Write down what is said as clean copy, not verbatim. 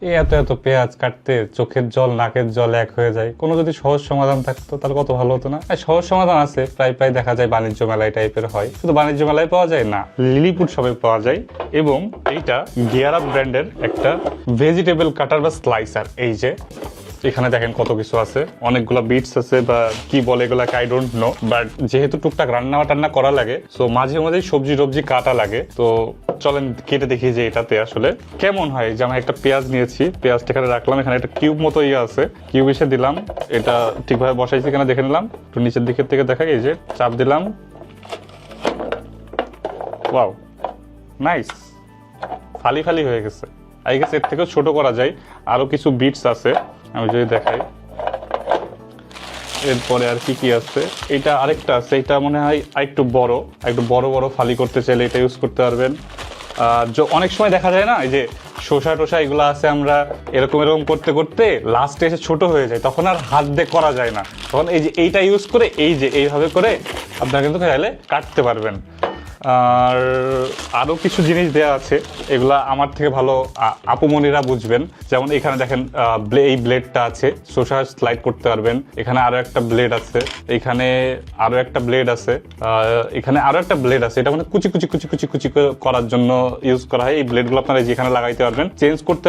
এই এত এত পেঁয়াজ কাটতে চোখের জল নাকের জল এক হয়ে যায়। কোনো যদি সহজ সমাধান থাকতো তাহলে কত ভালো হতো না। সহজ সমাধান আছে, প্রায় প্রায় দেখা যায় বাণিজ্য মেলায় টাইপের হয়। শুধু বাণিজ্য মেলায় পাওয়া যায় না, লিলিপুট শপে পাওয়া যায়। এবং এইটা গিয়ার আপ ব্র্যান্ডের একটা ভেজিটেবল কাটার বা স্লাইসার। এই যে এখানে দেখেন কত কিছু আছে, অনেকগুলো বিটস আছে বা কি বলে এগুলাকে আই ডোন্ট নো, বাট যেহেতু টুকটাক রান্না টান্না করা লাগে, সো মাঝে মাঝে সবজি টবজি কাটা লাগে। তো চলেন কেটে দেখি যে এটাতে আসলে কেমন হয়। যে আমি একটা পেঁয়াজ নিয়েছি, পেঁয়াজটা এখানে রাখলাম, এখানে একটা কিউব মতো আছে, কিউব এসে দিলাম, এটা ঠিকভাবে বসাইছি কিনা দেখে নিলাম, একটু নিচের দিকের থেকে দেখা, এই যে চাপ দিলাম, ওয়াও নাইস, ফালি ফালি হয়ে গেছে। আই গেস এর থেকেও ছোট করা যায়, আরো কিছু বিটস আছে, আমি যদি দেখাই। এরপরে আর কি কি আছে, এটা আরেকটা আছে, এটা মনে হয় একটু বড় বড় ফালি করতে চাইলে এটা ইউজ করতে পারবেন। অনেক সময় দেখা যায় না, এই যে শসা টসা এগুলো আছে, আমরা এরকম এরকম করতে করতে লাস্টে এসে ছোট হয়ে যায়, তখন আর হাত দিয়ে করা যায় না, তখন এই যে এইটা ইউজ করে এই যে এইভাবে করে আপনারা কিন্তু চাইলে কাটতে পারবেন। আর আরও কিছু জিনিস দেওয়া আছে, এগুলা আমার থেকে ভালো আপুমনিরা বুঝবেন। যেমন এখানে দেখেন এই ব্লেডটা আছে, শসা স্লাইড করতে পারবেন। এখানে আরো একটা ব্লেড আছে, এখানে আরো একটা ব্লেড আছে, এখানে আরো একটা ব্লেড আছে। এটা মানে কুচি কুচি কুচি কুচি কুচি করার জন্য ইউজ করা হয়। এই ব্লেডগুলো আপনারা যেখানে লাগাইতে পারবেন, চেঞ্জ করতে